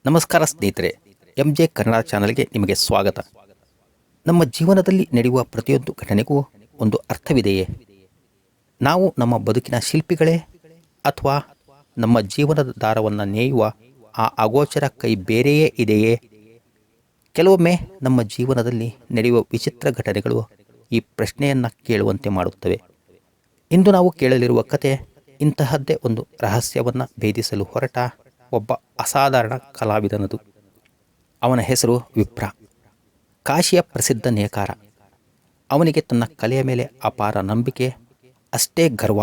ನಮಸ್ಕಾರ ಸ್ನೇಹಿತರೆ, MJ ಕನ್ನಡ ಚಾನಲ್ಗೆ ನಿಮಗೆ ಸ್ವಾಗತ. ನಮ್ಮ ಜೀವನದಲ್ಲಿ ನಡೆಯುವ ಪ್ರತಿಯೊಂದು ಘಟನೆಗೂ ಒಂದು ಅರ್ಥವಿದೆಯೇ? ನಾವು ನಮ್ಮ ಬದುಕಿನ ಶಿಲ್ಪಿಗಳೇ ಅಥವಾ ನಮ್ಮ ಜೀವನದ ದಾರವನ್ನು ನೇಯುವ ಆ ಅಗೋಚರ ಕೈ ಬೇರೆಯೇ ಇದೆಯೇ? ಕೆಲವೊಮ್ಮೆ ನಮ್ಮ ಜೀವನದಲ್ಲಿ ನಡೆಯುವ ವಿಚಿತ್ರ ಘಟನೆಗಳು ಈ ಪ್ರಶ್ನೆಯನ್ನು ಕೇಳುವಂತೆ ಮಾಡುತ್ತವೆ. ಇಂದು ನಾವು ಕೇಳಲಿರುವ ಕತೆ ಇಂತಹದ್ದೇ ಒಂದು ರಹಸ್ಯವನ್ನು ಭೇದಿಸಲು ಹೊರಟ ಒಬ್ಬ ಅಸಾಧಾರಣ ಕಲಾವಿದನದು. ಅವನ ಹೆಸರು ವಿಪ್ರ, ಕಾಶಿಯ ಪ್ರಸಿದ್ಧ ನೇಕಾರ. ಅವನಿಗೆ ತನ್ನ ಕಲೆಯ ಮೇಲೆ ಅಪಾರ ನಂಬಿಕೆ, ಅಷ್ಟೇ ಗರ್ವ.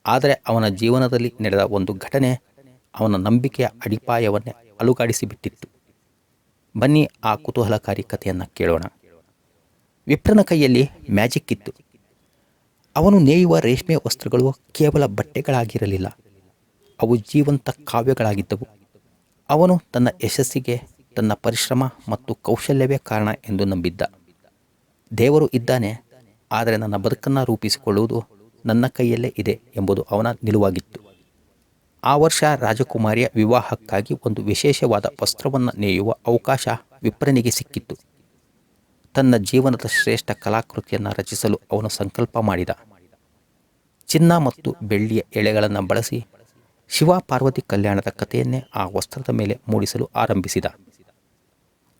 ಆದರೆ ಅವನ ಜೀವನದಲ್ಲಿ ನಡೆದ ಒಂದು ಘಟನೆ ಅವನ ನಂಬಿಕೆಯ ಅಡಿಪಾಯವನ್ನೇ ಅಲುಗಾಡಿಸಿಬಿಟ್ಟಿತ್ತು. ಬನ್ನಿ ಆ ಕುತೂಹಲಕಾರಿ ಕಥೆಯನ್ನು ಕೇಳೋಣ. ವಿಪ್ರನ ಕೈಯಲ್ಲಿ ಮ್ಯಾಜಿಕ್ ಇತ್ತು. ಅವನು ನೇಯುವ ರೇಷ್ಮೆ ವಸ್ತ್ರಗಳು ಕೇವಲ ಬಟ್ಟೆಗಳಾಗಿರಲಿಲ್ಲ, ಅವು ಜೀವಂತ ಕಾವ್ಯಗಳಾಗಿದ್ದವು. ಅವನು ತನ್ನ ಯಶಸ್ಸಿಗೆ ತನ್ನ ಪರಿಶ್ರಮ ಮತ್ತು ಕೌಶಲ್ಯವೇ ಕಾರಣ ಎಂದು ನಂಬಿದ್ದ. ದೇವರು ಇದ್ದಾನೆ, ಆದರೆ ನನ್ನ ಬದುಕನ್ನು ರೂಪಿಸಿಕೊಳ್ಳುವುದು ನನ್ನ ಕೈಯಲ್ಲೇ ಇದೆ ಎಂಬುದು ಅವನ ನಿಲುವಾಗಿತ್ತು. ಆ ವರ್ಷ ರಾಜಕುಮಾರಿಯ ವಿವಾಹಕ್ಕಾಗಿ ಒಂದು ವಿಶೇಷವಾದ ವಸ್ತ್ರವನ್ನು ನೇಯುವ ಅವಕಾಶ ವಿಪ್ರನಿಗೆ ಸಿಕ್ಕಿತ್ತು. ತನ್ನ ಜೀವನದ ಶ್ರೇಷ್ಠ ಕಲಾಕೃತಿಯನ್ನು ರಚಿಸಲು ಅವನು ಸಂಕಲ್ಪ ಮಾಡಿದ. ಚಿನ್ನ ಮತ್ತು ಬೆಳ್ಳಿಯ ಎಳೆಗಳನ್ನು ಬಳಸಿ ಶಿವ ಪಾರ್ವತಿ ಕಲ್ಯಾಣದ ಕಥೆಯನ್ನೇ ಆ ವಸ್ತ್ರದ ಮೇಲೆ ಮೂಡಿಸಲು ಆರಂಭಿಸಿದ.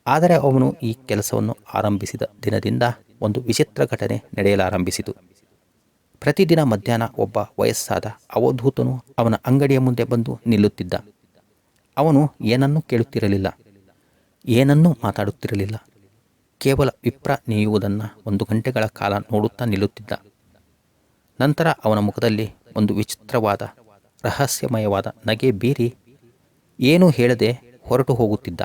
ಆದರೆ ಅವನು ಈ ಕೆಲಸವನ್ನು ಆರಂಭಿಸಿದ ದಿನದಿಂದ ಒಂದು ವಿಚಿತ್ರ ಘಟನೆ ನಡೆಯಲಾರಂಭಿಸಿತು. ಪ್ರತಿದಿನ ಮಧ್ಯಾಹ್ನ ಒಬ್ಬ ವಯಸ್ಸಾದ ಅವಧೂತನು ಅವನ ಅಂಗಡಿಯ ಮುಂದೆ ಬಂದು ನಿಲ್ಲುತ್ತಿದ್ದ. ಅವನು ಏನನ್ನೂ ಕೇಳುತ್ತಿರಲಿಲ್ಲ, ಏನನ್ನೂ ಮಾತಾಡುತ್ತಿರಲಿಲ್ಲ. ಕೇವಲ ವಿಪ್ರ ನೇಯುವುದನ್ನು 1 ಗಂಟೆಗಳ ಕಾಲ ನೋಡುತ್ತಾ ನಿಲ್ಲುತ್ತಿದ್ದ. ನಂತರ ಅವನ ಮುಖದಲ್ಲಿ ಒಂದು ವಿಚಿತ್ರವಾದ ರಹಸ್ಯಮಯವಾದ ನಗೆ ಬೀರಿ ಏನೂ ಹೇಳದೆ ಹೊರಟು ಹೋಗುತ್ತಿದ್ದ.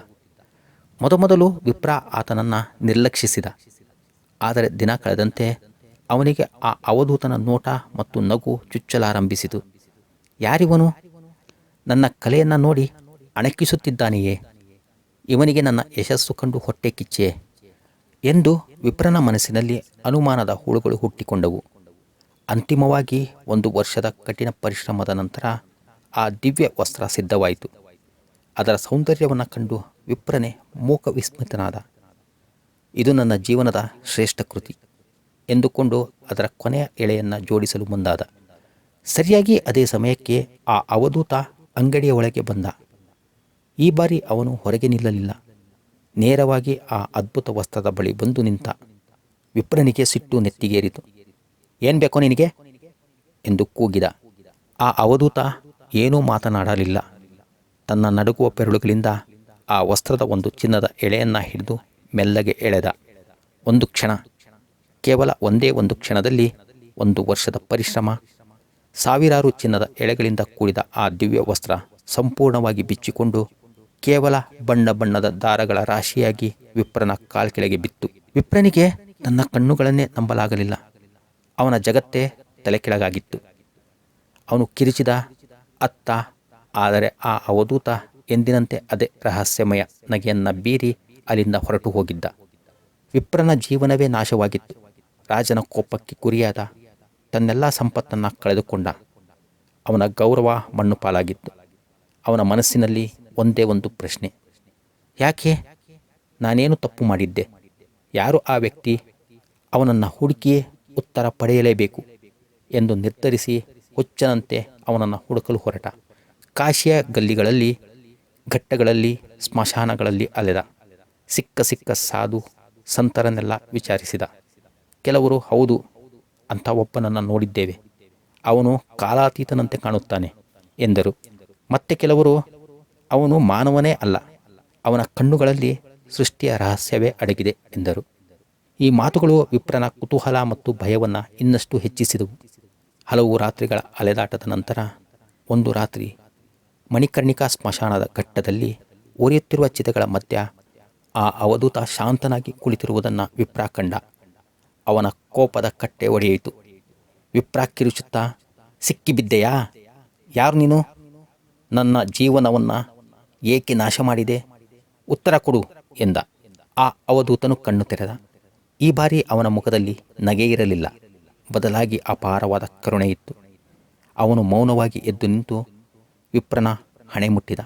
ಮೊದಮೊದಲು ವಿಪ್ರ ಆತನನ್ನು ನಿರ್ಲಕ್ಷಿಸಿದ. ಆದರೆ ದಿನ ಕಳೆದಂತೆ ಅವನಿಗೆ ಆ ಅವಧೂತನ ನೋಟ ಮತ್ತು ನಗು ಚುಚ್ಚಲಾರಂಭಿಸಿತು. ಯಾರಿವನು? ನನ್ನ ಕಲೆಯನ್ನು ನೋಡಿ ಅಣಕಿಸುತ್ತಿದ್ದಾನೆಯೇ? ಇವನಿಗೆ ನನ್ನ ಯಶಸ್ಸು ಕಂಡು ಹೊಟ್ಟೆ ಕಿಚ್ಚೆ ಎಂದು ವಿಪ್ರನ ಮನಸ್ಸಿನಲ್ಲಿ ಅನುಮಾನದ ಹುಳುಗಳು ಹುಟ್ಟಿಕೊಂಡವು. ಅಂತಿಮವಾಗಿ 1 ವರ್ಷದ ಕಠಿಣ ಪರಿಶ್ರಮದ ನಂತರ ಆ ದಿವ್ಯ ವಸ್ತ್ರ ಸಿದ್ಧವಾಯಿತು. ಅದರ ಸೌಂದರ್ಯವನ್ನು ಕಂಡು ವಿಪ್ರನೇ ಮೂಕ ವಿಸ್ಮಿತನಾದ. ಇದು ನನ್ನ ಜೀವನದ ಶ್ರೇಷ್ಠ ಕೃತಿ ಎಂದುಕೊಂಡು ಅದರ ಕೊನೆಯ ಎಳೆಯನ್ನು ಜೋಡಿಸಲು ಮುಂದಾದ. ಸರಿಯಾಗಿ ಅದೇ ಸಮಯಕ್ಕೆ ಆ ಅವಧೂತ ಅಂಗಡಿಯ ಒಳಗೆ ಬಂದ. ಈ ಬಾರಿ ಅವನು ಹೊರಗೆ ನಿಲ್ಲಲಿಲ್ಲ, ನೇರವಾಗಿ ಆ ಅದ್ಭುತ ವಸ್ತ್ರದ ಬಳಿ ಬಂದು ನಿಂತ. ವಿಪ್ರನಿಗೆ ಸಿಟ್ಟು ನೆತ್ತಿಗೇರಿತು. ಏನು ಬೇಕೋ ನಿನಗೆ ಎಂದು ಕೂಗಿದ. ಆ ಅವಧೂತ ಏನೂ ಮಾತನಾಡಲಿಲ್ಲ. ತನ್ನ ನಡುಗುವ ಬೆರಳುಗಳಿಂದ ಆ ವಸ್ತ್ರದ ಒಂದು ಚಿನ್ನದ ಎಳೆಯನ್ನು ಹಿಡಿದು ಮೆಲ್ಲಗೆ ಎಳೆದ. ಒಂದು ಕ್ಷಣ, ಕೇವಲ ಒಂದೇ ಒಂದು ಕ್ಷಣದಲ್ಲಿ 1 ವರ್ಷದ ಪರಿಶ್ರಮ, ಸಾವಿರಾರು ಚಿನ್ನದ ಎಳೆಗಳಿಂದ ಕೂಡಿದ ಆ ದಿವ್ಯ ವಸ್ತ್ರ ಸಂಪೂರ್ಣವಾಗಿ ಬಿಚ್ಚಿಕೊಂಡು ಕೇವಲ ಬಣ್ಣ ಬಣ್ಣದ ದಾರಗಳ ರಾಶಿಯಾಗಿ ವಿಪ್ರನ ಕಾಲ್ಕೆಳಗೆ ಬಿತ್ತು. ವಿಪ್ರನಿಗೆ ತನ್ನ ಕಣ್ಣುಗಳನ್ನೇ ನಂಬಲಾಗಲಿಲ್ಲ. ಅವನ ಜಗತ್ತೇ ತಲೆಕೆಳಗಾಗಿತ್ತು. ಅವನು ಕಿರಿಚಿದ, ಅತ್ತ. ಆದರೆ ಆ ಅವಧೂತ ಎಂದಿನಂತೆ ಅದೇ ರಹಸ್ಯಮಯ ನಗೆಯನ್ನು ಬೀರಿ ಅಲ್ಲಿಂದ ಹೊರಟು ಹೋಗಿದ್ದ. ವಿಪ್ರನ ಜೀವನವೇ ನಾಶವಾಗಿತ್ತು. ರಾಜನ ಕೋಪಕ್ಕೆ ಗುರಿಯಾದ. ತನ್ನೆಲ್ಲ ಸಂಪತ್ತನ್ನು ಕಳೆದುಕೊಂಡ. ಅವನ ಗೌರವ ಮಣ್ಣು ಪಾಲಾಗಿತ್ತು. ಅವನ ಮನಸ್ಸಿನಲ್ಲಿ ಒಂದೇ ಒಂದು ಪ್ರಶ್ನೆ: ಯಾಕೆ? ನಾನೇನು ತಪ್ಪು ಮಾಡಿದ್ದೆ? ಯಾರು ಆ ವ್ಯಕ್ತಿ? ಅವನನ್ನು ಹುಡುಕಿಯೇ ಉತ್ತರ ಪಡೆಯಲೇಬೇಕು ಎಂದು ನಿರ್ಧರಿಸಿ ಹುಚ್ಚನಂತೆ ಅವನನ್ನು ಹುಡುಕಲು ಹೊರಟ. ಕಾಶಿಯ ಗಲ್ಲಿಗಳಲ್ಲಿ, ಘಟ್ಟಗಳಲ್ಲಿ, ಸ್ಮಶಾನಗಳಲ್ಲಿ ಅಲೆದ. ಸಿಕ್ಕ ಸಾಧು ಸಂತರನ್ನೆಲ್ಲ ವಿಚಾರಿಸಿದ. ಕೆಲವರು ಹೌದು, ಅಂಥ ಒಬ್ಬನನ್ನು ನೋಡಿದ್ದೇವೆ, ಅವನು ಕಾಲಾತೀತನಂತೆ ಕಾಣುತ್ತಾನೆ ಎಂದರು. ಮತ್ತೆ ಕೆಲವರು ಅವನು ಮಾನವನೇ ಅಲ್ಲ, ಅವನ ಕಣ್ಣುಗಳಲ್ಲಿ ಸೃಷ್ಟಿಯ ರಹಸ್ಯವೇ ಅಡಗಿದೆ ಎಂದರು. ಈ ಮಾತುಗಳು ವಿಪ್ರನ ಕುತೂಹಲ ಮತ್ತು ಭಯವನ್ನು ಇನ್ನಷ್ಟು ಹೆಚ್ಚಿಸಿದವು. ಹಲವು ರಾತ್ರಿಗಳ ಅಲೆದಾಟದ ನಂತರ ಒಂದು ರಾತ್ರಿ ಮಣಿಕರ್ಣಿಕಾ ಸ್ಮಶಾನದ ಘಟ್ಟದಲ್ಲಿ ಉರಿಯುತ್ತಿರುವ ಚಿತೆಗಳ ಮಧ್ಯ ಆ ಅವಧೂತ ಶಾಂತನಾಗಿ ಕುಳಿತಿರುವುದನ್ನು ವಿಪ್ರ ಕಂಡ. ಅವನ ಕೋಪದ ಕಟ್ಟೆ ಒಡೆಯಿತು. ವಿಪ್ರ ಕಿರುಚುತ್ತಾ, ಸಿಕ್ಕಿಬಿದ್ದೆಯಾ? ಯಾರು ನೀನು? ನನ್ನ ಜೀವನವನ್ನು ಏಕೆ ನಾಶ ಮಾಡಿದೆ? ಉತ್ತರ ಕೊಡು ಎಂದ. ಆ ಅವಧೂತನು ಕಣ್ಣು ತೆರೆದ. ಈ ಬಾರಿ ಅವನ ಮುಖದಲ್ಲಿ ನಗೆ ಇರಲಿಲ್ಲ, ಬದಲಾಗಿ ಅಪಾರವಾದ ಕರುಣೆ ಇತ್ತು. ಅವನು ಮೌನವಾಗಿ ಎದ್ದು ನಿಂತು ವಿಪ್ರನ ಹಣೆ ಮುಟ್ಟಿದ.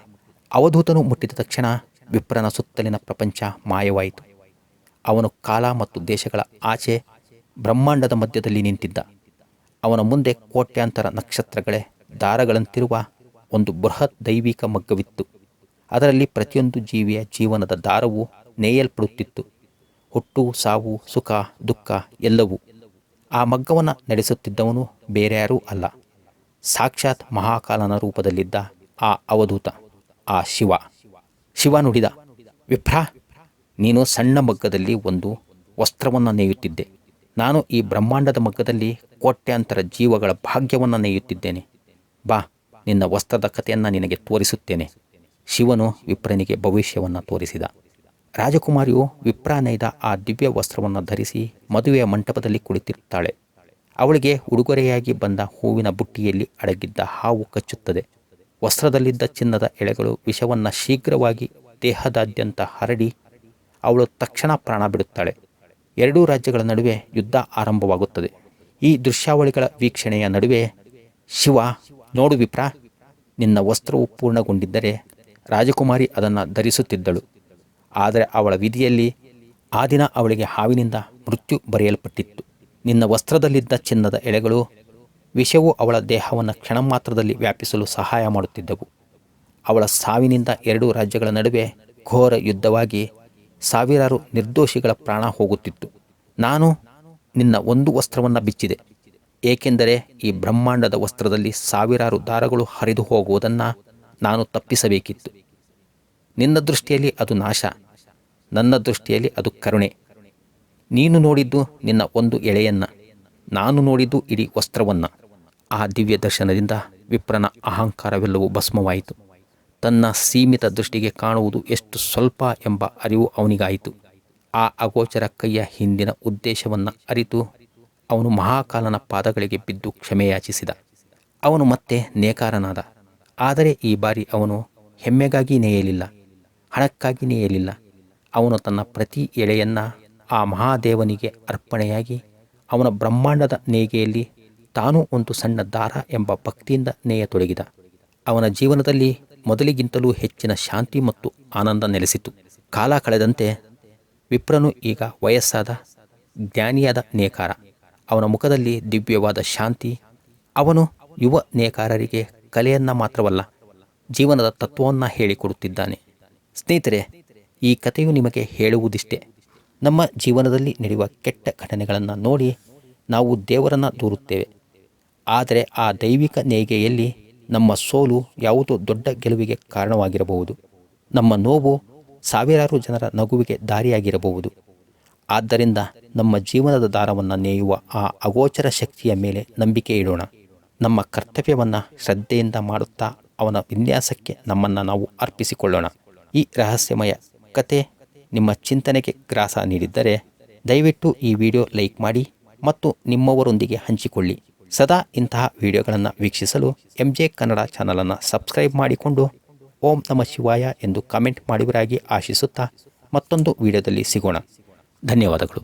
ಅವಧೂತನು ಮುಟ್ಟಿದ ತಕ್ಷಣ ವಿಪ್ರನ ಸುತ್ತಲಿನ ಪ್ರಪಂಚ ಮಾಯವಾಯಿತು. ಅವನು ಕಾಲ ಮತ್ತು ದೇಶಗಳ ಆಚೆ ಬ್ರಹ್ಮಾಂಡದ ಮಧ್ಯದಲ್ಲಿ ನಿಂತಿದ್ದ. ಅವನ ಮುಂದೆ ಕೋಟ್ಯಾಂತರ ನಕ್ಷತ್ರಗಳೇ ದಾರಗಳಂತಿರುವ ಒಂದು ಬೃಹತ್ ದೈವಿಕ ಮಗ್ಗವಿತ್ತು. ಅದರಲ್ಲಿ ಪ್ರತಿಯೊಂದು ಜೀವಿಯ ಜೀವನದ ದಾರವು ನೇಯಲ್ಪಡುತ್ತಿತ್ತು. ಹುಟ್ಟು, ಸಾವು, ಸುಖ, ದುಃಖ ಎಲ್ಲವೂ. ಆ ಮಗ್ಗವನ್ನು ನಡೆಸುತ್ತಿದ್ದವನು ಬೇರ್ಯಾರೂ ಅಲ್ಲ, ಸಾಕ್ಷಾತ್ ಮಹಾಕಾಲನ ರೂಪದಲ್ಲಿದ್ದ ಆ ಅವಧೂತ, ಆ ಶಿವ. ಶಿವ ನುಡಿದ, ವಿಪ್ರ, ನೀನು ಸಣ್ಣ ಮಗ್ಗದಲ್ಲಿ ಒಂದು ವಸ್ತ್ರವನ್ನು ನೇಯುತ್ತಿದ್ದೆ. ನಾನು ಈ ಬ್ರಹ್ಮಾಂಡದ ಮಗ್ಗದಲ್ಲಿ ಕೋಟ್ಯಾಂತರ ಜೀವಗಳ ಭಾಗ್ಯವನ್ನು ನೇಯುತ್ತಿದ್ದೇನೆ. ಬಾ, ನಿನ್ನ ವಸ್ತ್ರದ ಕಥೆಯನ್ನು ನಿನಗೆ ತೋರಿಸುತ್ತೇನೆ. ಶಿವನು ವಿಪ್ರನಿಗೆ ಭವಿಷ್ಯವನ್ನು ತೋರಿಸಿದ. ರಾಜಕುಮಾರಿಯು ವಿಪ್ರ ನೇಯ್ದ ಆ ದಿವ್ಯ ವಸ್ತ್ರವನ್ನು ಧರಿಸಿ ಮದುವೆಯ ಮಂಟಪದಲ್ಲಿ ಕುಳಿತಿರುತ್ತಾಳೆ. ಅವಳಿಗೆ ಉಡುಗೊರೆಯಾಗಿ ಬಂದ ಹೂವಿನ ಬುಟ್ಟಿಯಲ್ಲಿ ಅಡಗಿದ್ದ ಹಾವು ಕಚ್ಚುತ್ತದೆ. ವಸ್ತ್ರದಲ್ಲಿದ್ದ ಚಿನ್ನದ ಎಳೆಗಳು ವಿಷವನ್ನು ಶೀಘ್ರವಾಗಿ ದೇಹದಾದ್ಯಂತ ಹರಡಿ ಅವಳು ತಕ್ಷಣ ಪ್ರಾಣ ಬಿಡುತ್ತಾಳೆ. ಎರಡೂ ರಾಜ್ಯಗಳ ನಡುವೆ ಯುದ್ಧ ಆರಂಭವಾಗುತ್ತದೆ. ಈ ದೃಶ್ಯಾವಳಿಗಳ ವೀಕ್ಷಣೆಯ ನಡುವೆ ಶಿವ, ನೋಡು ವಿಪ್ರ, ನಿನ್ನ ವಸ್ತ್ರವು ಪೂರ್ಣಗೊಂಡಿದ್ದರೆ ರಾಜಕುಮಾರಿ ಅದನ್ನು ಧರಿಸುತ್ತಿದ್ದಳು. ಆದರೆ ಅವಳ ವಿಧಿಯಲ್ಲಿ ಆ ದಿನ ಅವಳಿಗೆ ಹಾವಿನಿಂದ ಮೃತ್ಯು ಬರೆಯಲ್ಪಟ್ಟಿತ್ತು. ನಿನ್ನ ವಸ್ತ್ರದಲ್ಲಿದ್ದ ಚಿನ್ನದ ಎಳೆಗಳು ವಿಷವು ಅವಳ ದೇಹವನ್ನು ಕ್ಷಣ ಮಾತ್ರದಲ್ಲಿ ವ್ಯಾಪಿಸಲು ಸಹಾಯ ಮಾಡುತ್ತಿದ್ದವು. ಅವಳ ಸಾವಿನಿಂದ ಎರಡೂ ರಾಜ್ಯಗಳ ನಡುವೆ ಘೋರ ಯುದ್ಧವಾಗಿ ಸಾವಿರಾರು ನಿರ್ದೋಷಿಗಳ ಪ್ರಾಣ ಹೋಗುತ್ತಿತ್ತು. ನಾನು ನಿನ್ನ ಒಂದು ವಸ್ತ್ರವನ್ನು ಬಿಚ್ಚಿದೆ, ಏಕೆಂದರೆ ಈ ಬ್ರಹ್ಮಾಂಡದ ವಸ್ತ್ರದಲ್ಲಿ ಸಾವಿರಾರು ದಾರಗಳು ಹರಿದು ಹೋಗುವುದನ್ನು ನಾನು ತಪ್ಪಿಸಬೇಕಿತ್ತು. ನಿನ್ನ ದೃಷ್ಟಿಯಲ್ಲಿ ಅದು ನಾಶ, ನನ್ನ ದೃಷ್ಟಿಯಲ್ಲಿ ಅದು ಕರುಣೆ. ನೀನು ನೋಡಿದ್ದು ನಿನ್ನ ಒಂದು ಎಳೆಯನ್ನು, ನಾನು ನೋಡಿದ್ದು ಇಡೀ ವಸ್ತ್ರವನ್ನು. ಆ ದಿವ್ಯ ದರ್ಶನದಿಂದ ವಿಪ್ರನ ಅಹಂಕಾರವೆಲ್ಲವೂ ಭಸ್ಮವಾಯಿತು. ತನ್ನ ಸೀಮಿತ ದೃಷ್ಟಿಗೆ ಕಾಣುವುದು ಎಷ್ಟು ಸ್ವಲ್ಪ ಎಂಬ ಅರಿವು ಅವನಿಗಾಯಿತು. ಆ ಅಗೋಚರ ಕೈಯ ಹಿಂದಿನ ಉದ್ದೇಶವನ್ನು ಅರಿತು ಅವನು ಮಹಾಕಾಲನ ಪಾದಗಳಿಗೆ ಬಿದ್ದು ಕ್ಷಮೆಯಾಚಿಸಿದ. ಅವನು ಮತ್ತೆ ನೇಕಾರನಾದ. ಆದರೆ ಈ ಬಾರಿ ಅವನು ಹೆಮ್ಮೆಗಾಗಿ ನೇಯಲಿಲ್ಲ, ಹಣಕ್ಕಾಗಿ ನೇಯಲಿಲ್ಲ. ಅವನು ತನ್ನ ಪ್ರತಿ ಎಳೆಯನ್ನು ಆ ಮಹಾದೇವನಿಗೆ ಅರ್ಪಣೆಯಾಗಿ ಅವನ ಬ್ರಹ್ಮಾಂಡದ ನೇಯ್ಗೆಯಲ್ಲಿ ತಾನೂ ಒಂದು ಸಣ್ಣ ದಾರ ಎಂಬ ಭಕ್ತಿಯಿಂದ ನೇಯತೊಡಗಿದ. ಅವನ ಜೀವನದಲ್ಲಿ ಮೊದಲಿಗಿಂತಲೂ ಹೆಚ್ಚಿನ ಶಾಂತಿ ಮತ್ತು ಆನಂದ ನೆಲೆಸಿತು. ಕಾಲ ಕಳೆದಂತೆ ವಿಪ್ರನು ಈಗ ವಯಸ್ಸಾದ ಜ್ಞಾನಿಯಾದ ನೇಕಾರ. ಅವನ ಮುಖದಲ್ಲಿ ದಿವ್ಯವಾದ ಶಾಂತಿ. ಅವನು ಯುವ ನೇಕಾರರಿಗೆ ಕಲೆಯನ್ನು ಮಾತ್ರವಲ್ಲ, ಜೀವನದ ತತ್ವವನ್ನು ಹೇಳಿಕೊಡುತ್ತಿದ್ದಾನೆ. ಸ್ನೇಹಿತರೆ, ಈ ಕಥೆಯು ನಿಮಗೆ ಹೇಳುವುದಿಷ್ಟೇ. ನಮ್ಮ ಜೀವನದಲ್ಲಿ ನಡೆಯುವ ಕೆಟ್ಟ ಘಟನೆಗಳನ್ನು ನೋಡಿ ನಾವು ದೇವರನ್ನು ದೂರುತ್ತೇವೆ. ಆದರೆ ಆ ದೈವಿಕ ನೇಯ್ಗೆಯಲ್ಲಿ ನಮ್ಮ ಸೋಲು ಯಾವುದೋ ದೊಡ್ಡ ಗೆಲುವಿಗೆ ಕಾರಣವಾಗಿರಬಹುದು. ನಮ್ಮ ನೋವು ಸಾವಿರಾರು ಜನರ ನಗುವಿಗೆ ದಾರಿಯಾಗಿರಬಹುದು. ಆದ್ದರಿಂದ ನಮ್ಮ ಜೀವನದ ದಾರವನ್ನು ನೇಯುವ ಆ ಅಗೋಚರ ಶಕ್ತಿಯ ಮೇಲೆ ನಂಬಿಕೆ ಇಡೋಣ. ನಮ್ಮ ಕರ್ತವ್ಯವನ್ನು ಶ್ರದ್ಧೆಯಿಂದ ಮಾಡುತ್ತಾ ಅವನ ವಿನ್ಯಾಸಕ್ಕೆ ನಮ್ಮನ್ನು ನಾವು ಅರ್ಪಿಸಿಕೊಳ್ಳೋಣ. ಈ ರಹಸ್ಯಮಯ ಕತೆ ನಿಮ್ಮ ಚಿಂತನೆಗೆ ಗ್ರಾಸ ನೀಡಿದ್ದರೆ ದಯವಿಟ್ಟು ಈ ವಿಡಿಯೋ ಲೈಕ್ ಮಾಡಿ ಮತ್ತು ನಿಮ್ಮವರೊಂದಿಗೆ ಹಂಚಿಕೊಳ್ಳಿ. ಸದಾ ಇಂತಹ ವಿಡಿಯೋಗಳನ್ನು ವೀಕ್ಷಿಸಲು MJ ಕನ್ನಡ ಚಾನಲನ್ನು ಸಬ್ಸ್ಕ್ರೈಬ್ ಮಾಡಿಕೊಂಡು ಓಂ ನಮಃ ಶಿವಾಯ ಎಂದು ಕಾಮೆಂಟ್ ಮಾಡುವಿರಾಗಿ ಆಶಿಸುತ್ತಾ ಮತ್ತೊಂದು ವಿಡಿಯೋದಲ್ಲಿ ಸಿಗೋಣ. ಧನ್ಯವಾದಗಳು.